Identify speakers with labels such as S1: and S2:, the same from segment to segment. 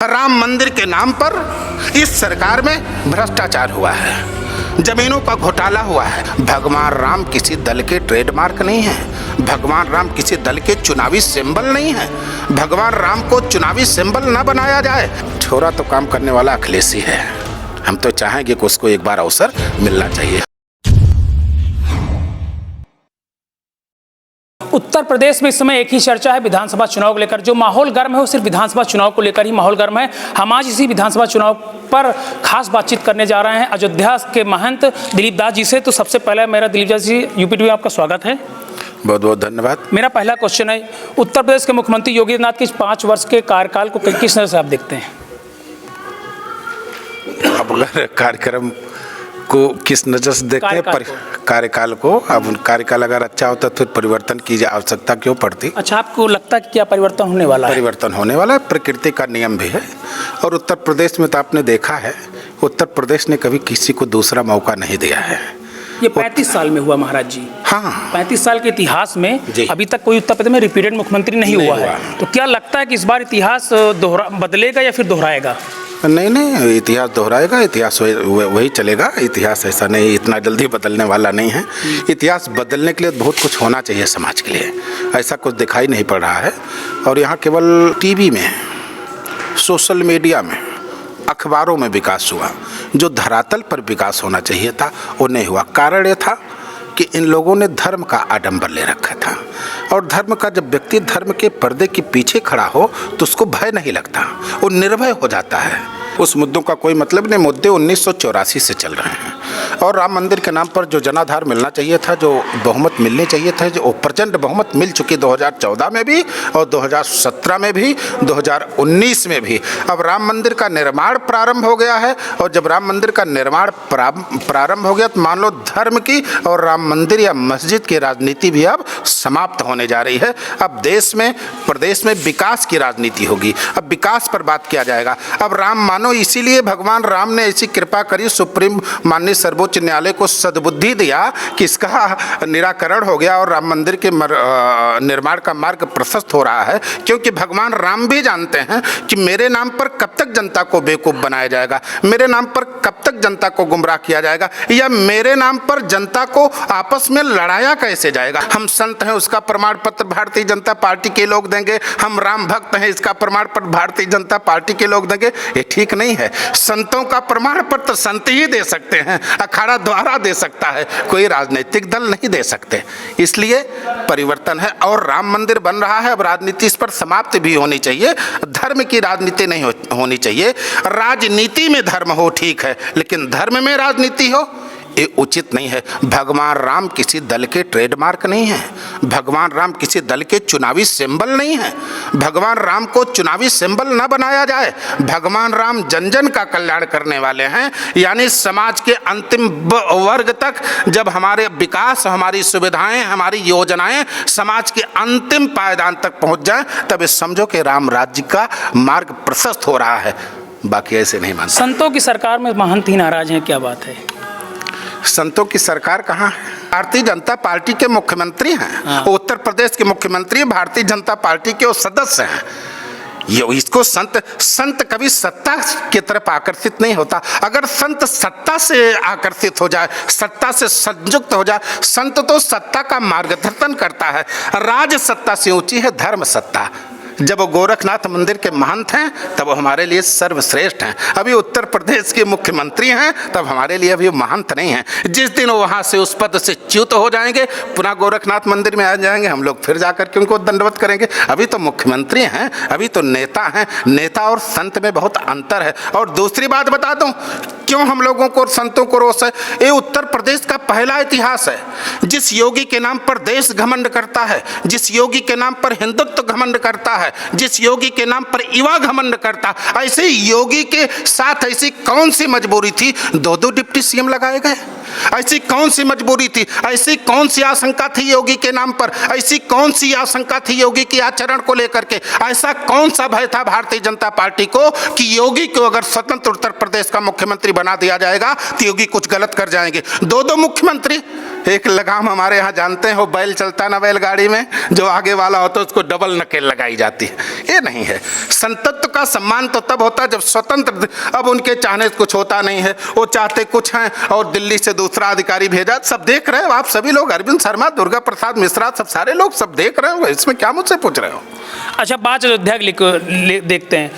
S1: राम मंदिर के नाम पर इस सरकार में भ्रष्टाचार हुआ है, जमीनों का घोटाला हुआ है। भगवान राम किसी दल के ट्रेडमार्क नहीं है, भगवान राम किसी दल के चुनावी सिंबल नहीं है। भगवान राम को चुनावी सिंबल न बनाया जाए। छोरा तो काम करने वाला अखिलेशी है, हम तो चाहेंगे कि उसको एक बार अवसर मिलना चाहिए।
S2: उत्तर प्रदेश में इस समय एक ही चर्चा है विधानसभा चुनाव को लेकर। जो माहौल गर्म है वो सिर्फ विधानसभा चुनाव को लेकर ही माहौल गर्म है। हम आज इसी विधानसभा चुनाव पर खास बातचीत करने जा रहे हैं अयोध्या के महंत दिलीप दास जी से। तो सबसे पहले मेरा दिलीप दास जी यूपी टीवी में आपका स्वागत है।
S1: बहुत बहुत धन्यवाद।
S2: मेरा पहला क्वेश्चन है, उत्तर प्रदेश के मुख्यमंत्री योगी आदित्यनाथ के 5 वर्ष के कार्यकाल को किस नजर से आप देखते हैं?
S1: अब अगर कार्यक्रम को किस नजर से देखते हैं, कार्यकाल को, अब कार्यकाल अगर अच्छा होता तो परिवर्तन की आवश्यकता क्यों पड़ती?
S2: अच्छा, आपको लगता है कि क्या परिवर्तन होने वाला है?
S1: परिवर्तन होने वाला है, प्रकृति का नियम भी है। और उत्तर प्रदेश में तो आपने देखा है, उत्तर प्रदेश ने कभी किसी को दूसरा मौका नहीं दिया है।
S2: ये 35 साल में हुआ महाराज जी।
S1: हाँ,
S2: 35 साल के इतिहास में अभी तक कोई उत्तर प्रदेश में रिपीटेड मुख्यमंत्री नहीं हुआ है। तो क्या लगता है कि इस बार इतिहास बदलेगा या फिर दोहराएगा?
S1: नहीं, इतिहास दोहराएगा, इतिहास वही चलेगा। इतिहास ऐसा नहीं, इतना जल्दी बदलने वाला नहीं है। इतिहास बदलने के लिए बहुत कुछ होना चाहिए समाज के लिए, ऐसा कुछ दिखाई नहीं पड़ रहा है। और यहाँ केवल टीवी में, सोशल मीडिया में, अखबारों में विकास हुआ, जो धरातल पर विकास होना चाहिए था वो नहीं हुआ। कारण ये था कि इन लोगों ने धर्म का आडंबर ले रखा था। और धर्म का जब व्यक्ति धर्म के पर्दे के पीछे खड़ा हो तो उसको भय नहीं लगता, वो निर्भय हो जाता है। उस मुद्दों का कोई मतलब नहीं। मुद्दे 1984 से चल रहे हैं। और राम मंदिर के नाम पर जो जनाधार मिलना चाहिए था, जो बहुमत मिलनी चाहिए था, जो प्रचंड बहुमत मिल चुकी 2014 में भी और 2017 में भी, 2019 में भी। अब राम मंदिर का निर्माण प्रारंभ हो गया है। और जब राम मंदिर का निर्माण प्रारंभ हो गया तो मान लो धर्म की और राम मंदिर या मस्जिद की राजनीति भी अब समाप्त होने जा रही है। अब देश में, प्रदेश में विकास की राजनीति होगी। अब विकास पर बात किया जाएगा। अब राम मानो, इसीलिए भगवान राम ने ऐसी कृपा करी, सुप्रीम माननीय सर्वोच्च न्यायालय को सद्बुद्धि दिया कि इसका निराकरण हो गया और राम मंदिर के निर्माण का मार्ग प्रशस्त हो रहा है। क्योंकि भगवान राम भी जानते हैं कि मेरे नाम पर कब तक जनता को बेवकूफ़ बनाया जाएगा, मेरे नाम पर कब तक जनता को गुमराह किया जाएगा, या मेरे नाम पर जनता को आपस में लड़ाया कैसे जाएगा। हम संत हैं, उसका प्रमाण पत्र भारतीय जनता पार्टी के लोग देंगे। हम राम भक्त हैं, इसका प्रमाण पत्र भारतीय जनता पार्टी के लोग देंगे। ये ठीक नहीं है। संतों का प्रमाण पत्र संत ही दे सकते हैं, अखाड़ा द्वारा दे सकता है, कोई राजनीतिक दल नहीं दे सकते। इसलिए परिवर्तन है और राम मंदिर बन रहा है। अब राजनीति इस पर समाप्त भी होनी चाहिए। धर्म की राजनीति नहीं होनी चाहिए। राजनीति में धर्म हो ठीक है, लेकिन धर्म में राजनीति हो ये उचित नहीं है। भगवान राम किसी दल के ट्रेडमार्क नहीं है, भगवान राम किसी दल के चुनावी सिंबल नहीं है। भगवान राम को चुनावी सिंबल न बनाया जाए। भगवान राम जन जन का कल्याण करने वाले हैं, यानी समाज के अंतिम वर्ग तक जब हमारे विकास, हमारी सुविधाएं, हमारी योजनाएं समाज के अंतिम पायदान तक पहुंच जाए, तब इस समझो कि राम राज्य का मार्ग प्रशस्त हो रहा है। बाकी ऐसे नहीं मानता।
S2: संतों की सरकार में महंत ही नाराज हैं, क्या बात है?
S1: संतों की सरकार कहाँ है? भारतीय जनता पार्टी के मुख्यमंत्री हैं। उत्तर प्रदेश के मुख्यमंत्री भारतीय जनता पार्टी के वो सदस्य हैं। ये इसको संत कभी सत्ता की तरफ आकर्षित नहीं होता। अगर संत सत्ता से आकर्षित हो जाए, सत्ता से संयुक्त हो जाए, संत तो सत्ता का मार्गदर्शन करता है। राज सत्ता से ऊंची है धर्म सत्ता। जब वो गोरखनाथ मंदिर के महंत हैं तब वो हमारे लिए सर्वश्रेष्ठ हैं। अभी उत्तर प्रदेश के मुख्यमंत्री हैं तब हमारे लिए अभी महंत नहीं हैं। जिस दिन वो वहाँ से उस पद से च्युत हो जाएंगे, पुनः गोरखनाथ मंदिर में आ जाएंगे, हम लोग फिर जाकर के उनको दंडवत करेंगे। अभी तो मुख्यमंत्री हैं, अभी तो नेता हैं। नेता और संत में बहुत अंतर है। और दूसरी बात बता दूं, क्यों हम लोगों को, संतों को रोष है? ये उत्तर प्रदेश का पहला इतिहास है जिस योगी के नाम पर देश घमंड करता है, जिस योगी के नाम पर हिंदुत्व घमंड करता है, जिस योगी के नाम पर युवा घमंड करता। ऐसे योगी के साथ ऐसी कौन सी मजबूरी थी 2-2 डिप्टी सीएम लगाए गए? ऐसी कौन सी मजबूरी थी, ऐसी कौन सी आशंका थी योगी के नाम पर, ऐसी कौन सी आशंका थी योगी की आचरण को लेकर के, ऐसा कौन सा भय था भारतीय जनता पार्टी को कि योगी को अगर स्वतंत्र उत्तर प्रदेश का मुख्यमंत्री बना दिया जाएगा तो योगी कुछ गलत कर जाएंगे। दो मुख्यमंत्री, एक लगाम हमारे यहाँ जानते हैं, वो बैल चलता ना बैलगाड़ी में, जो आगे वाला होता है उसको डबल नकेल लगाई जाती है। ये नहीं है। संतत्व का सम्मान तो तब होता है जब स्वतंत्र, अब उनके चाहने से कुछ होता नहीं है, वो चाहते कुछ हैं और दिल्ली से दूसरा अधिकारी भेजा। सब देख रहे हो आप सभी लोग, अरविंद शर्मा, दुर्गा प्रसाद मिश्रा, सब सारे लोग सब देख रहे हो, इसमें क्या मुझसे पूछ रहे हो?
S2: अच्छा, बात अयोध्या देखते हैं।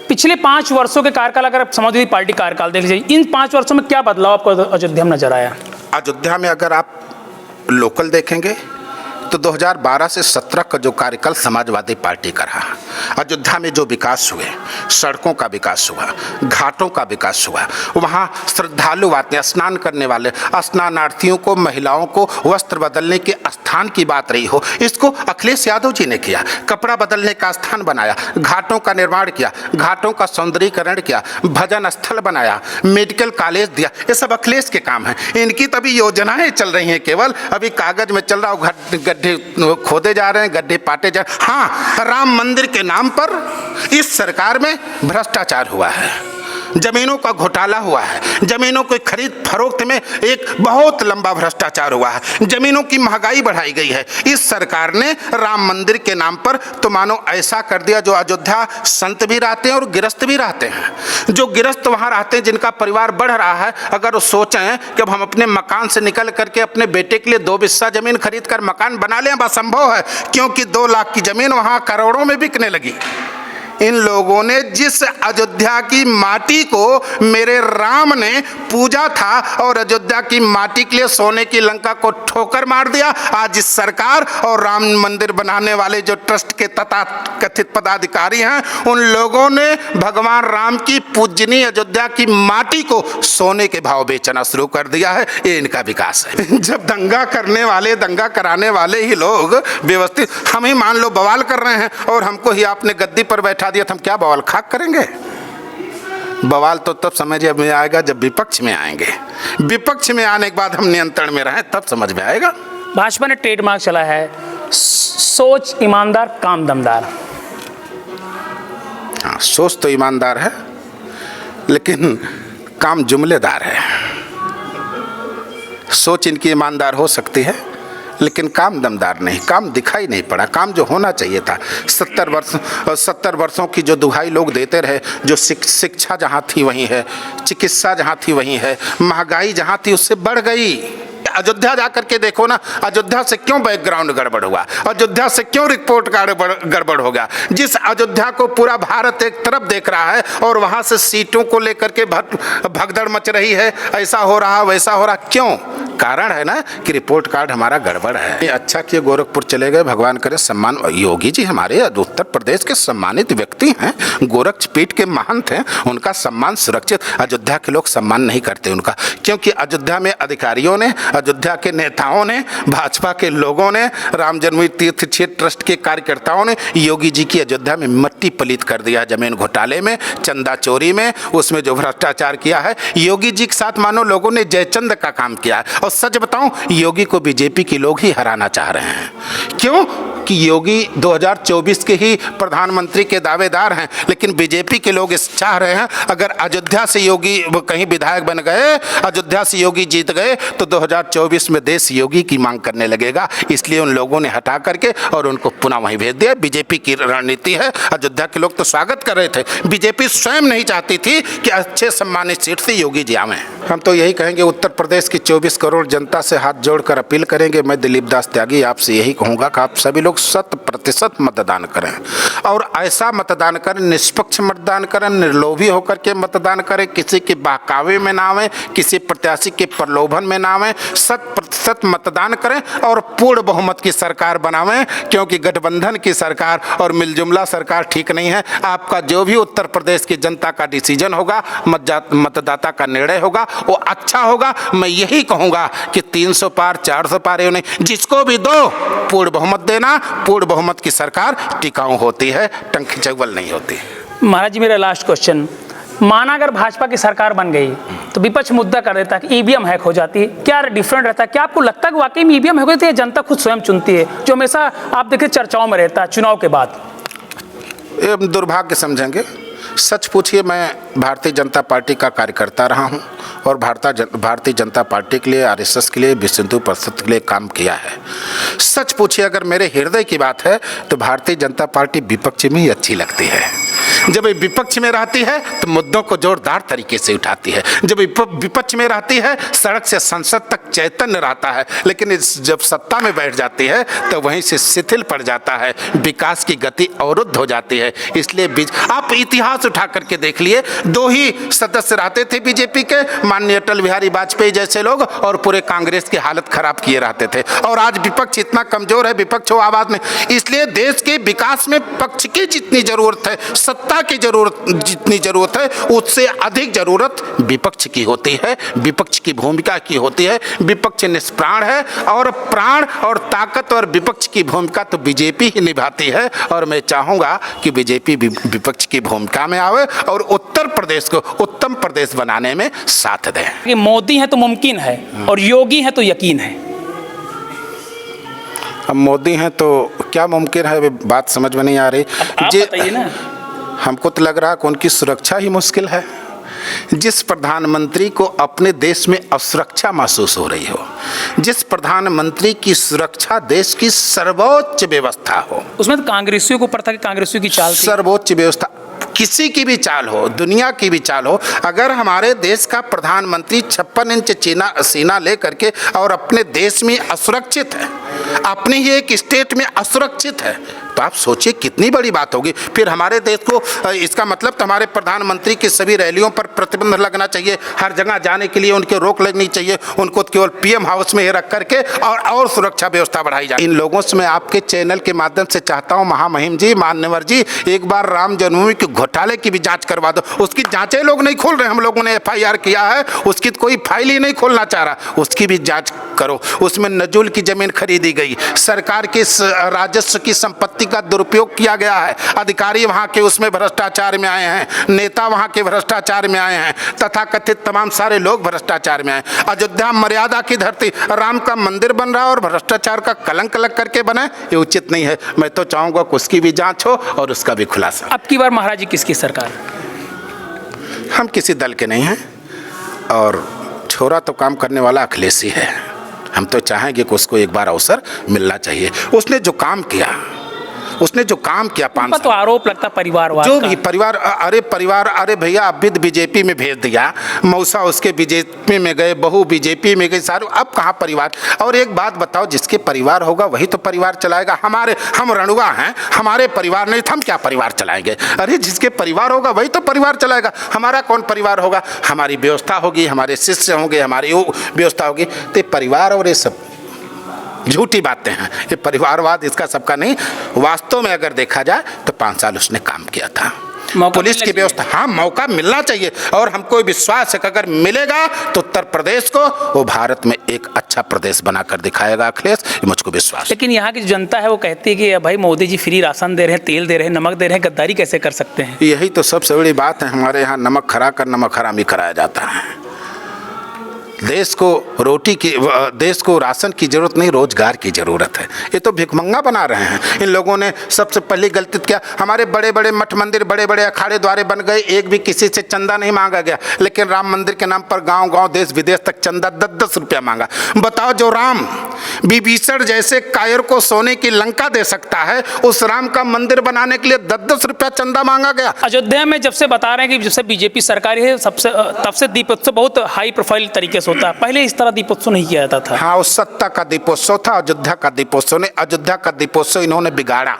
S2: पिछले 5 वर्षों के कार्यकाल, अगर समाजवादी पार्टी कार्यकाल देख लीजिए, इन 5 वर्षों में क्या बदलाव आपको अयोध्या में नजर आया?
S1: अयोध्या में अगर आप लोकल देखेंगे तो 2012 से 17 का जो कार्यकाल समाजवादी पार्टी का रहा, अयोध्या में जो विकास हुए, सड़कों का विकास हुआ, घाटों का विकास हुआ, वहाँ श्रद्धालु आते हैं, स्नान करने वाले स्नानार्थियों को, महिलाओं को वस्त्र बदलने के स्थान की बात रही हो, इसको अखिलेश यादव जी ने किया। कपड़ा बदलने का स्थान बनाया, घाटों का निर्माण किया, घाटों का सौंदर्यीकरण किया, भजन स्थल बनाया, मेडिकल कॉलेज दिया। ये सब अखिलेश के काम हैं। इनकी तभी योजनाएं चल रही हैं, केवल अभी कागज में चल रहा हो, गड्ढे खोदे जा रहे हैं, गड्ढे पाटे जा रहे हैं। हाँ, राम मंदिर के नाम पर इस सरकार में भ्रष्टाचार हुआ है, जमीनों का घोटाला हुआ है, जमीनों की खरीद फरोख्त में एक बहुत लंबा भ्रष्टाचार हुआ है, जमीनों की महंगाई बढ़ाई गई है। इस सरकार ने राम मंदिर के नाम पर तो मानो ऐसा कर दिया, जो अयोध्या संत भी रहते हैं और गृहस्थ भी रहते हैं, जो गृहस्थ वहाँ रहते हैं, जिनका परिवार बढ़ रहा है, अगर वो सोचें कि अब हम अपने मकान से निकल करके अपने बेटे के लिए 2 बिस्सा जमीन खरीद कर मकान बना लें, असंभव है, क्योंकि 2 लाख की जमीन वहाँ करोड़ों में बिकने लगी। इन लोगों ने जिस अयोध्या की माटी को मेरे राम ने पूजा था और अयोध्या की माटी के लिए सोने की लंका को ठोकर मार दिया, आज इस सरकार और राम मंदिर बनाने वाले जो ट्रस्ट के तथाकथित पदाधिकारी हैं, उन लोगों ने भगवान राम की पूजनीय अयोध्या की माटी को सोने के भाव बेचना शुरू कर दिया है। ये इनका विकास है। जब दंगा करने वाले, दंगा कराने वाले ही लोग व्यवस्थित, हम ही मान लो बवाल कर रहे हैं और हमको ही आपने गद्दी पर बैठा दिया, तो हम क्या बवाल खाक करेंगे? बवाल तो तब समझ में आएगा जब विपक्ष में आएंगे। विपक्ष में आने के बाद हम नियंत्रण में रहें, तब समझ में आएगा।
S2: भाजपा ने ट्रेडमार्क चला है, सोच ईमानदार, काम दमदार।
S1: हाँ, सोच तो ईमानदार है, लेकिन काम जुमलेदार है। सोच इनकी ईमानदार हो सकती है, लेकिन काम दमदार नहीं, काम दिखाई नहीं पड़ा, काम जो होना चाहिए था। 70 वर्षों की जो दुहाई लोग देते रहे, जो शिक्षा जहाँ थी वहीं है, चिकित्सा जहाँ थी वहीं है, महंगाई जहाँ थी उससे बढ़ गई। अयोध्या जाकर के देखो ना, अयोध्या से क्यों बैकग्राउंड गड़बड़ हुआ, अयोध्या से क्यों रिपोर्ट कार्ड गड़बड़ हो गया। जिस अयोध्या को पूरा भारत एक तरफ देख रहा है और वहाँ से सीटों को लेकर के भगदड़ मच रही है, ऐसा हो रहा वैसा हो रहा, क्यों? कारण है ना कि रिपोर्ट कार्ड हमारा गड़बड़ है। अच्छा किए गोरखपुर चले गए, भगवान करे सम्मान। योगी जी हमारे उत्तर प्रदेश के सम्मानित व्यक्ति हैं, गोरखपीठ के महंत हैं, उनका सम्मान सुरक्षित। अयोध्या के लोग सम्मान नहीं करते उनका, क्योंकि अयोध्या में अधिकारियों ने, अयोध्या के नेताओं ने, भाजपा के लोगों ने, राम जन्मभूमि तीर्थ क्षेत्र ट्रस्ट के कार्यकर्ताओं ने योगी जी की अयोध्या में मिट्टी पलीत कर दिया। जमीन घोटाले में, चंदा चोरी में, उसमें जो भ्रष्टाचार किया है, योगी जी के साथ मानो लोगों ने जयचंद का काम किया है। और सच बताऊं, योगी को बीजेपी के लोग ही हराना चाह रहे हैं। क्यों? कि योगी 2024 के ही प्रधानमंत्री के दावेदार हैं, लेकिन बीजेपी के लोग इस चाह रहे हैं अगर अयोध्या से योगी कहीं विधायक बन गए, अयोध्या से योगी जीत गए, तो 2024 में देश योगी की मांग करने लगेगा। इसलिए उन लोगों ने हटा करके और उनको पुनः वहीं भेज दिया। बीजेपी की रणनीति है। अयोध्या के लोग तो स्वागत कर रहे थे, बीजेपी स्वयं नहीं चाहती थी कि अच्छे सम्मानित सीट से योगी जी आवें। हम तो यही कहेंगे, उत्तर प्रदेश की 24 करोड़ जनता से हाथ जोड़कर अपील करेंगे। मैं दिलीप दास त्यागी आपसे यही कहूँगा कि आप सभी लोग 100% मतदान करें और ऐसा मतदान करें, निष्पक्ष मतदान करें, निर्लोभी होकर के मतदान करें, किसी के बहकावे में ना आवे, किसी प्रत्याशी के प्रलोभन में ना आवे। 100% मतदान करें और पूर्ण बहुमत की सरकार बनावें, क्योंकि गठबंधन की सरकार और मिलजुमला सरकार ठीक नहीं है। आपका जो भी उत्तर प्रदेश की जनता का डिसीजन होगा, मतदाता का निर्णय होगा, वो अच्छा होगा। मैं यही कहूँगा कि 300 पार 400 पार नहीं, जिसको भी दो पूर्ण बहुमत देना। पूर्ण बहुमत की सरकार टिकाऊ होती है, टंकी चौबल नहीं होती।
S2: महाराज जी, मेरा लास्ट क्वेश्चन, माना अगर भाजपा की सरकार बन गई तो विपक्ष मुद्दा कर देता है कि ईवीएम हैक हो जाती है। क्या डिफरेंट रहता है? क्या आपको लगता है कि वाकई में ईवीएम हैक होती है? जनता खुद स्वयं चुनती है, जो हमेशा आप देखिए चर्चाओं में रहता है चुनाव के बाद।
S1: ये दुर्भाग्य समझेंगे। सच पूछिए, मैं भारतीय जनता पार्टी का कार्यकर्ता रहा हूं और भारतीय जनता पार्टी के लिए, आरएसएस के लिए, विश्व हिंदू परिषद के लिए काम किया है। सच पूछिए, अगर मेरे हृदय की बात है तो भारतीय जनता पार्टी विपक्ष में ही अच्छी लगती है। जब ये विपक्ष में रहती है तो मुद्दों को जोरदार तरीके से उठाती है। जब विपक्ष में रहती है सड़क से संसद तक चैतन्य रहता है, लेकिन जब सत्ता में बैठ जाती है तो वहीं से शिथिल पड़ जाता है, विकास की गति अवरुद्ध हो जाती है। इसलिए आप इतिहास उठा करके देख लिए, 2 ही सदस्य रहते थे बीजेपी के, माननीय अटल बिहारी वाजपेयी जैसे लोग, और पूरे कांग्रेस की हालत खराब किए रहते थे। और आज विपक्ष इतना कमजोर है, विपक्ष हो आवाज में। इसलिए देश के विकास में पक्ष की जितनी जरूरत है, सत्ता की जरूरत जितनी जरूरत है, उससे अधिक जरूरत विपक्ष की होती है, विपक्ष की भूमिका की होती है। विपक्ष निष्प्राण है और प्राण और ताकत और विपक्ष की भूमिका तो बीजेपी ही निभाती है। और मैं चाहूंगा कि बीजेपी विपक्ष की भूमिका में आवे और उत्तर प्रदेश को उत्तम प्रदेश बनाने में साथ दे।
S2: कि मोदी है तो मुमकिन है और योगी है तो यकीन है।
S1: अब मोदी हैं तो क्या मुमकिन है, बात समझ में नहीं आ रही।
S2: आप बताइए ना।
S1: हमको तो लग रहा है कि उनकी सुरक्षा ही मुश्किल है। जिस प्रधानमंत्री को अपने देश में असुरक्षा महसूस हो रही हो, जिस प्रधानमंत्री की सुरक्षा देश की सर्वोच्च व्यवस्था हो,
S2: उसमें तो कांग्रेसियों को पता था कि कांग्रेसियों की चाल थी।
S1: सर्वोच्च व्यवस्था, किसी की भी चाल हो, दुनिया की भी चाल हो, अगर हमारे देश का प्रधानमंत्री 56 इंच सीना ले करके और अपने देश में असुरक्षित है, अपने ही एक स्टेट में असुरक्षित है, तो आप सोचिए कितनी बड़ी बात होगी। फिर हमारे देश को, इसका मतलब तो हमारे प्रधानमंत्री की सभी रैलियों पर प्रतिबंध लगना चाहिए, हर जगह जाने के लिए उनके रोक लगनी चाहिए, उनको केवल पीएम हाउस में ही रख करके और सुरक्षा व्यवस्था बढ़ाई जाए। इन लोगों से मैं आपके चैनल के माध्यम से चाहता हूं, महामहिम जी, मान्यवर जी, एक बार राम जन्मभूमि के घोटाले की भी जांच करवा दो। उसकी जांचें लोग नहीं खोल रहे, हम लोगों ने FIR किया है, उसकी कोई फाइल ही नहीं खोलना चाह रहा, उसकी भी जांच करो। उसमें नजुल की जमीन खरीदी गई, सरकार के राजस्व की संपत्ति का दुरुपयोग किया गया है, अधिकारी वहां के उसमें भ्रष्टाचार में आए हैं, नेता वहां के भ्रष्टाचार में आए हैं, तथाकथित तमाम सारे लोग भ्रष्टाचार में आए। अयोध्या मर्यादा की धरती, राम का मंदिर बन रहा है और भ्रष्टाचार का कलंक लग करके बने, ये उचित नहीं है। मैं तो चाहूंगा कि उसकी भी जांच हो और उसका भी खुलासा।
S2: अब की बार महाराज जी किसकी सरकार?
S1: हम किसी दल के नहीं हैं और छोरा तो काम करने वाला अखिलेश ही है। हम तो चाहेंगे कि उसको एक बार अवसर मिलना चाहिए। उसने जो काम किया 5 साल,
S2: तो आरोप लगता परिवारवाद
S1: जो भी परिवार, अरे भैया अब भी बीजेपी में भेज दिया, मौसा उसके बीजेपी में गए, बहू बीजेपी में गई, सारे, अब कहाँ परिवार। और एक बात बताओ, जिसके परिवार होगा वही तो परिवार चलाएगा। हम रणुआ हैं, हमारे परिवार नहीं, हम क्या परिवार चलाएंगे? अरे जिसके परिवार होगा वही तो परिवार चलाएगा। हमारा कौन परिवार होगा? हमारी व्यवस्था होगी, हमारे शिष्य होंगे, हमारी व्यवस्था होगी। तो परिवार और ये सब झूठी बातें हैं, ये परिवारवाद इसका सबका नहीं। वास्तव में अगर देखा जाए तो 5 साल उसने काम किया था। पुलिस की व्यवस्था, हाँ, मौका मिलना चाहिए और हमको विश्वास है कि अगर मिलेगा तो उत्तर प्रदेश को वो भारत में एक अच्छा प्रदेश बनाकर दिखाएगा अखिलेश, मुझको विश्वास।
S2: लेकिन यहाँ की जो जनता है वो कहती है कि भाई मोदी जी फ्री राशन दे रहे हैं, तेल दे रहे हैं, नमक दे रहे हैं, गद्दारी कैसे कर सकते हैं?
S1: यही तो सबसे बड़ी बात है। हमारे यहाँ नमक खरा कर नमक हरामी कराया जाता है। देश को राशन की जरूरत नहीं, रोजगार की जरूरत है। ये तो भिखमंगा बना रहे हैं। इन लोगों ने सबसे पहली गलती क्या, हमारे बड़े बड़े मठ मंदिर, बड़े बड़े अखाड़े द्वारे बन गए, एक भी किसी से चंदा नहीं मांगा गया। लेकिन राम मंदिर के नाम पर गांव गांव देश विदेश तक चंदा 10-10 रुपया मांगा। बताओ, जो राम विभीषण जैसे कायर को सोने की लंका दे सकता है, उस राम का मंदिर बनाने के लिए 10-10 रुपया चंदा मांगा गया।
S2: अयोध्या में जब से बता रहे हैं कि जब से बीजेपी सरकार है तब से दीपोत्सव बहुत हाई प्रोफाइल तरीके से होता है। पहले इस तरह दीपोत्सव नहीं किया जाता था।
S1: हाँ, उस सत्ता का दीपोत्सव था, अयोध्या का दीपोत्सव इन्होंने बिगाड़ा।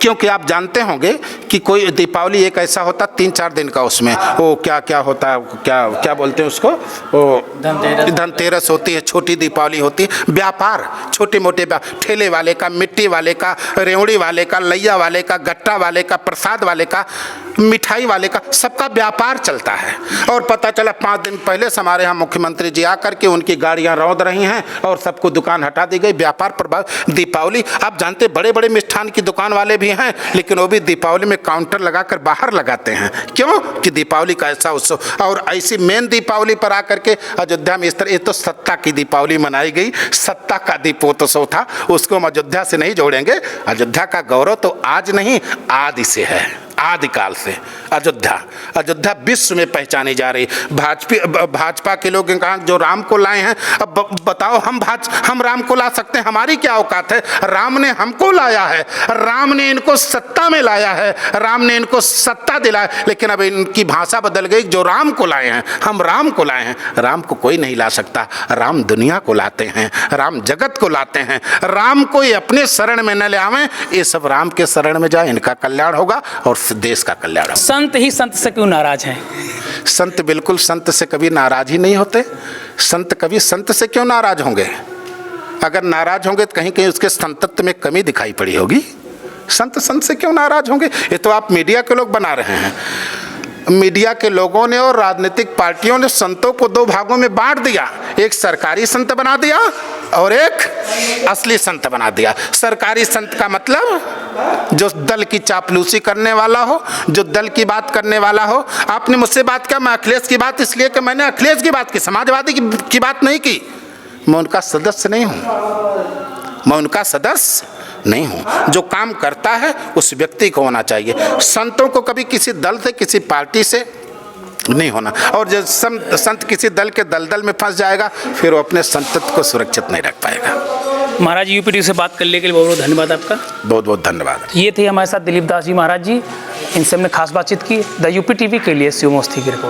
S1: क्योंकि आप जानते होंगे कि कोई दीपावली एक ऐसा होता 3-4 दिन का, उसमें वो क्या होता है, क्या बोलते हैं उसको, वो धनतेरस होती है, छोटी दीपावली होती है। व्यापार, छोटे मोटे ठेले वाले का, मिट्टी वाले का, रेवड़ी वाले का, लैया वाले का, गट्टा वाले का, प्रसाद वाले का, मिठाई वाले का, सबका व्यापार चलता है। और पता चला 5 दिन पहले से हमारे यहाँ मुख्यमंत्री जी आकर के उनकी गाड़ियां रौंद रही हैं और सबको दुकान हटा दी गई। व्यापार प्रभाव दीपावली, आप जानते बड़े बड़े मिष्ठान की दुकान वाले भी हैं, लेकिन वो भी दीपावली में काउंटर लगाकर बाहर लगाते हैं। क्यों? कि दीपावली का ऐसा उत्सव। और ऐसी मेन दीपावली पर आकर के अयोध्या में इस तरह, ये तो सत्ता की दीपावली मनाई गई, सत्ता का दीपोत्सव था, उसको हम अयोध्या से नहीं जोड़ेंगे। अयोध्या का गौरव तो आज नहीं, आदि से है, आदिकाल से। अयोध्या विश्व में पहचानी जा रही। भाजपा के लोग कहा जो राम को लाए हैं, अब बताओ हम राम को ला सकते हैं? हमारी क्या औकात है? राम ने हमको लाया है, राम ने इनको सत्ता में लाया है, राम ने इनको सत्ता दिलाया, लेकिन अब इनकी भाषा बदल गई। जो राम को लाए हैं, हम राम को लाए हैं। राम को कोई नहीं ला सकता, राम दुनिया को लाते हैं, राम जगत को लाते हैं। राम को ये अपने शरण में न ले आवें, ये सब राम के शरण में जाए, इनका कल्याण होगा और देश का कल्याण होगा।
S2: संत ही संत से क्यों नाराज हैं?
S1: संत बिल्कुल संत से कभी नाराज ही नहीं होते। संत कभी संत से क्यों नाराज होंगे? अगर नाराज होंगे तो कहीं कहीं उसके संतत्व में कमी दिखाई पड़ी होगी। संत से क्यों नाराज होंगे? ये तो आप मीडिया के लोग बना रहे हैं। मीडिया के लोगों ने और राजनीतिक पार्टियों ने संतों को दो भागों में बांट दिया। एक सरकारी संत बना दिया और एक असली संत बना दिया। सरकारी संत का मतलब जो दल की चापलूसी करने वाला हो, जो दल की बात करने वाला हो। आपने मुझसे बात किया, मैं अखिलेश की बात इसलिए कि मैंने अखिलेश की बात की, समाजवादी की बात नहीं की। मैं उनका सदस्य नहीं हूँ, मैं उनका सदस्य नहीं हूँ। जो काम करता है उस व्यक्ति को होना चाहिए। संतों को कभी किसी दल से, किसी पार्टी से नहीं होना। और जब संत किसी दल के दलदल में फंस जाएगा, फिर वो अपने संतत्व को सुरक्षित नहीं रख पाएगा।
S2: महाराज, यूपी टीवी से बात करने के लिए बहुत बहुत धन्यवाद आपका।
S1: बहुत बहुत धन्यवाद।
S2: ये थे हमारे साथ दिलीप दास जी महाराज जी, इनसे हमने खास बातचीत की। द यूपी टीवी के लिए शिव मोस्ती की रिपोर्ट।